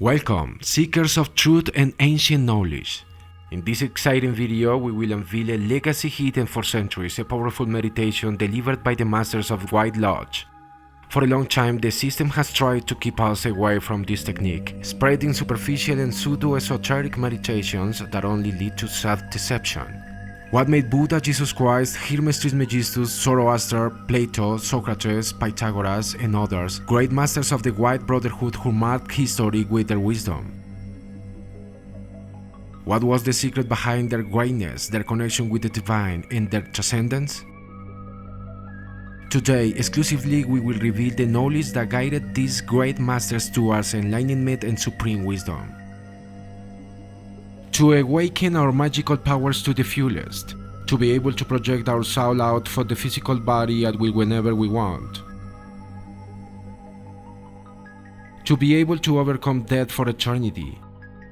Welcome, seekers of truth and ancient knowledge. In this exciting video, we will unveil a legacy hidden for centuries, a powerful meditation delivered by the masters of White Lodge. For a long time, the system has tried to keep us away from this technique, spreading superficial and pseudo-esoteric meditations that only lead to self-deception. What made Buddha, Jesus Christ, Hermes Trismegistus, Zoroaster, Plato, Socrates, Pythagoras, and others great masters of the White Brotherhood who marked history with their wisdom? What was the secret behind their greatness, their connection with the divine, and their transcendence? Today, exclusively, we will reveal the knowledge that guided these great masters towards enlightenment and supreme wisdom. To awaken our magical powers to the fullest, to be able to project our soul out for the physical body at will whenever we want, to be able to overcome death for eternity,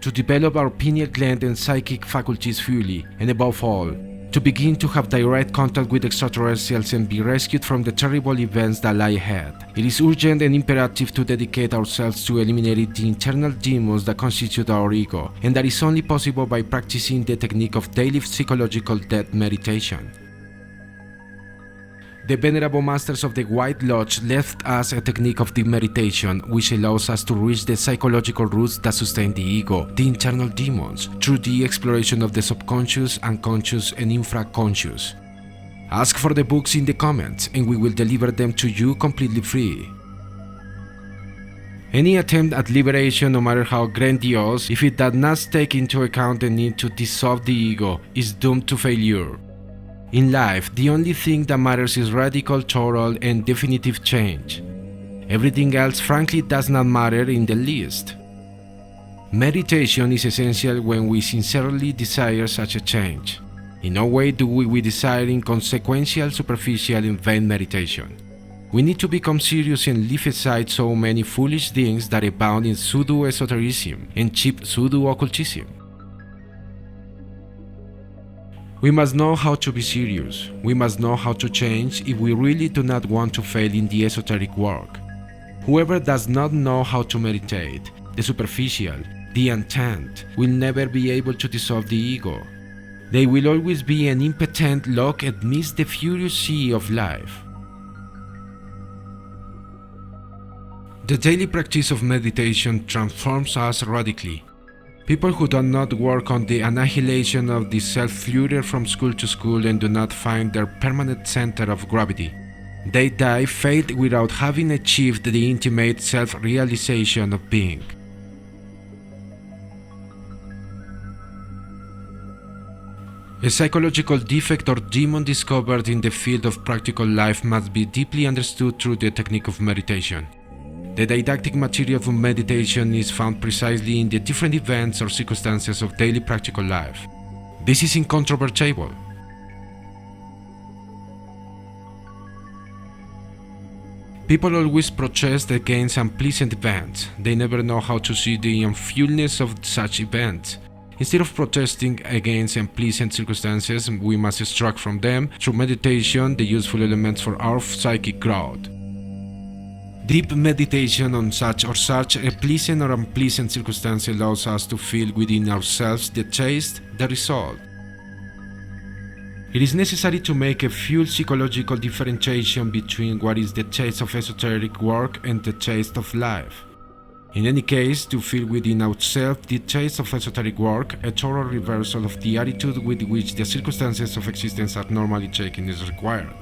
to develop our pineal gland and psychic faculties fully, and above all, to begin to have direct contact with extraterrestrials and be rescued from the terrible events that lie ahead. It is urgent and imperative to dedicate ourselves to eliminating the internal demons that constitute our ego, and that is only possible by practicing the technique of daily psychological death meditation. The venerable masters of the White Lodge left us a technique of deep meditation which allows us to reach the psychological roots that sustain the ego, the internal demons, through the exploration of the subconscious, unconscious, and infraconscious. Ask for the books in the comments and we will deliver them to you completely free. Any attempt at liberation, no matter how grandiose, if it does not take into account the need to dissolve the ego, is doomed to failure. In life, the only thing that matters is radical, total, and definitive change. Everything else frankly does not matter in the least. Meditation is essential when we sincerely desire such a change. In no way do we desire inconsequential, superficial, and vain meditation. We need to become serious and leave aside so many foolish things that abound in pseudo-esotericism and cheap pseudo-occultism. We must know how to be serious. We must know how to change if we really do not want to fail in the esoteric work. Whoever does not know how to meditate, the superficial, the intent, will never be able to dissolve the ego. They will always be an impotent log amidst the furious sea of life. The daily practice of meditation transforms us radically. People who do not work on the annihilation of the self flutter from school to school and do not find their permanent center of gravity. They die failed without having achieved the intimate self-realization of being. A psychological defect or demon discovered in the field of practical life must be deeply understood through the technique of meditation. The didactic material of meditation is found precisely in the different events or circumstances of daily practical life. This is incontrovertible. People always protest against unpleasant events. They never know how to see the unfulness of such events. Instead of protesting against unpleasant circumstances, we must extract from them, through meditation, the useful elements for our psychic growth. Deep meditation on such a pleasant or unpleasant circumstance allows us to feel within ourselves the taste, the result. It is necessary to make a full psychological differentiation between what is the taste of esoteric work and the taste of life. In any case, to feel within ourselves the taste of esoteric work, a total reversal of the attitude with which the circumstances of existence are normally taken is required.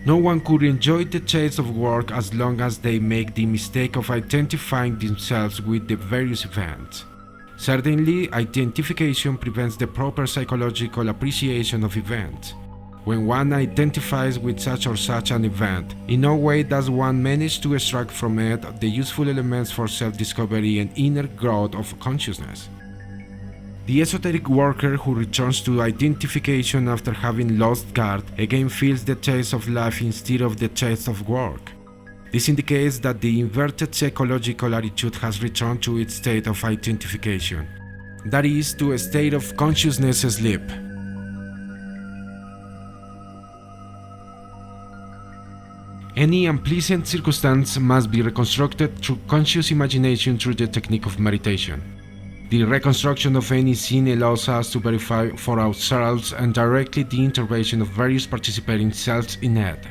No one could enjoy the taste of work as long as they make the mistake of identifying themselves with the various events. Certainly, identification prevents the proper psychological appreciation of events. When one identifies with such or such an event, in no way does one manage to extract from it the useful elements for self-discovery and inner growth of consciousness. The esoteric worker who returns to identification after having lost guard again feels the taste of life instead of the taste of work. This indicates that the inverted psychological attitude has returned to its state of identification, that is, to a state of consciousness sleep. Any unpleasant circumstance must be reconstructed through conscious imagination through the technique of meditation. The reconstruction of any scene allows us to verify for ourselves and directly the intervention of various participating cells in it.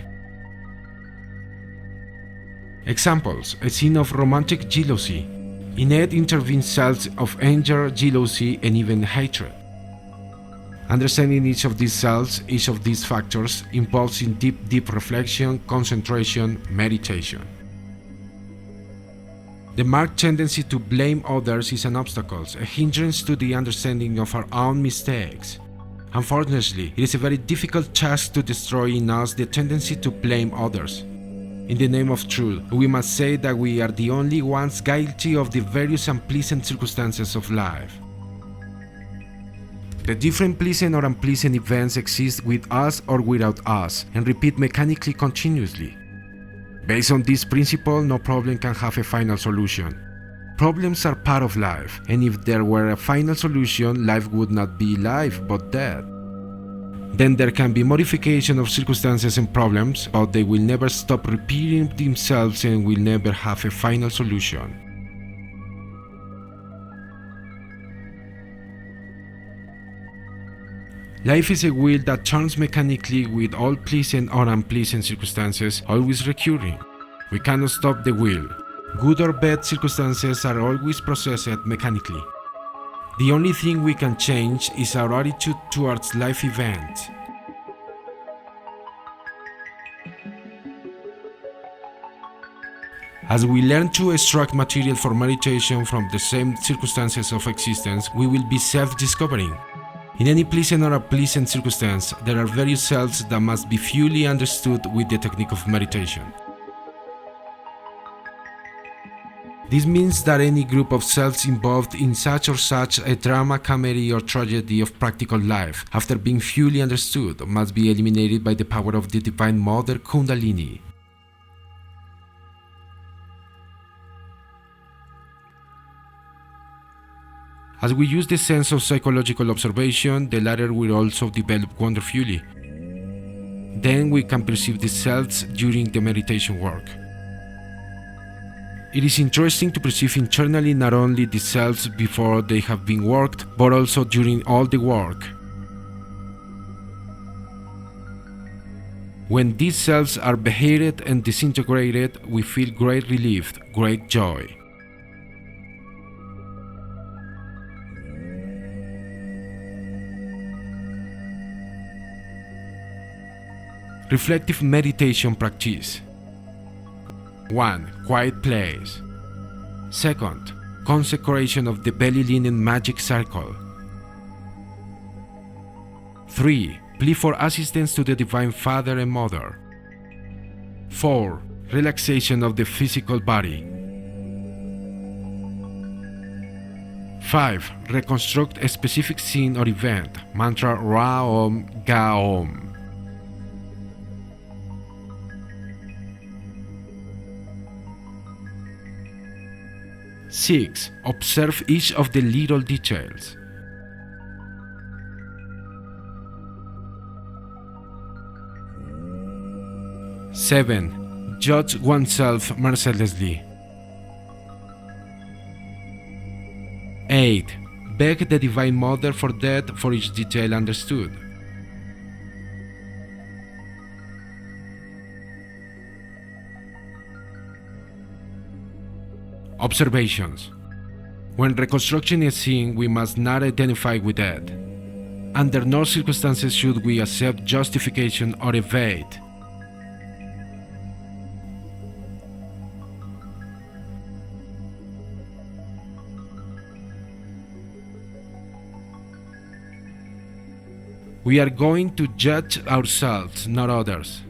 Examples: a scene of romantic jealousy. In it intervene cells of anger, jealousy, and even hatred. Understanding each of these cells, each of these factors, involves in deep reflection, concentration, meditation. The marked tendency to blame others is an obstacle, a hindrance to the understanding of our own mistakes. Unfortunately, it is a very difficult task to destroy in us the tendency to blame others. In the name of truth, we must say that we are the only ones guilty of the various unpleasant circumstances of life. The different pleasant or unpleasant events exist with us or without us and repeat mechanically continuously. Based on this principle, no problem can have a final solution. Problems are part of life, and if there were a final solution, life would not be life but death. Then there can be modification of circumstances and problems, but they will never stop repeating themselves and will never have a final solution. Life is a wheel that turns mechanically with all pleasant or unpleasant circumstances always recurring. We cannot stop the wheel. Good or bad circumstances are always processed mechanically. The only thing we can change is our attitude towards life events. As we learn to extract material for meditation from the same circumstances of existence, we will be self-discovering. In any pleasant or unpleasant circumstance, there are various cells that must be fully understood with the technique of meditation. This means that any group of cells involved in such or such a drama, comedy, or tragedy of practical life, after being fully understood, must be eliminated by the power of the Divine Mother Kundalini. As we use the sense of psychological observation, the latter will also develop wonderfully. Then we can perceive the cells during the meditation work. It is interesting to perceive internally not only the cells before they have been worked, but also during all the work. When these cells are beheaded and disintegrated, we feel great relief, great joy. Reflective meditation practice. 1. Quiet place. 2. Consecration of the belly linen magic circle. 3. Plea for assistance to the Divine Father and Mother. 4. Relaxation of the physical body. 5. Reconstruct a specific scene or event. Mantra Ra Om Ga Om. 6. Observe each of the little details. 7. Judge oneself mercilessly. 8. Beg the Divine Mother for death for each detail understood. Observations. When reconstructing a scene, we must not identify with it. Under no circumstances should we accept justification or evade. We are going to judge ourselves, not others.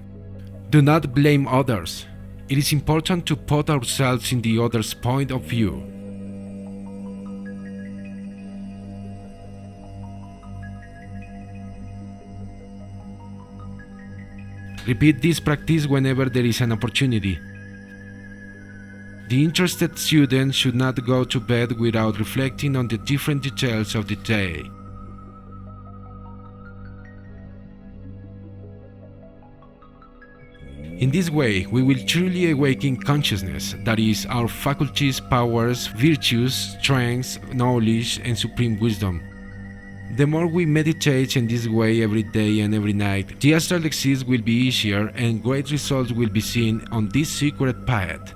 Do not blame others. It is important to put ourselves in the other's point of view. Repeat this practice whenever there is an opportunity. The interested student should not go to bed without reflecting on the different details of the day. In this way, we will truly awaken consciousness, that is, our faculties, powers, virtues, strengths, knowledge, and supreme wisdom. The more we meditate in this way every day and every night, the astral exit will be easier and great results will be seen on this secret path.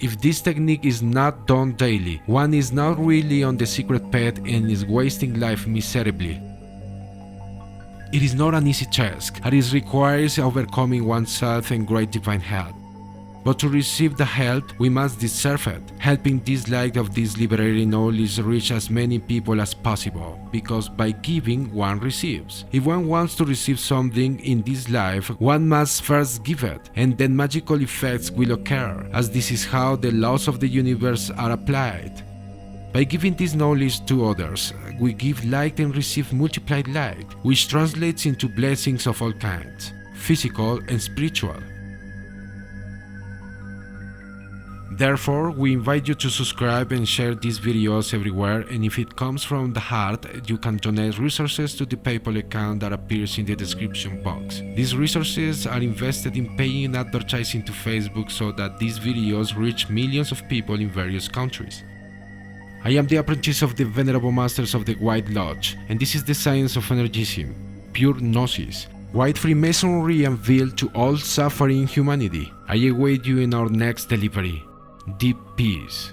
If this technique is not done daily, one is not really on the secret path and is wasting life miserably. It is not an easy task, and it requires overcoming oneself and great divine help. But to receive the help, we must deserve it, helping this light of this liberating knowledge reach as many people as possible, because by giving, one receives. If one wants to receive something in this life, one must first give it, and then magical effects will occur, as this is how the laws of the universe are applied. By giving this knowledge to others, we give light and receive multiplied light, which translates into blessings of all kinds, physical and spiritual. Therefore, we invite you to subscribe and share these videos everywhere, and if it comes from the heart, you can donate resources to the PayPal account that appears in the description box. These resources are invested in paying advertising to Facebook so that these videos reach millions of people in various countries. I am the apprentice of the Venerable Masters of the White Lodge, and this is the science of energism, pure gnosis, white Freemasonry unveiled to all suffering humanity. I await you in our next delivery. Deep peace.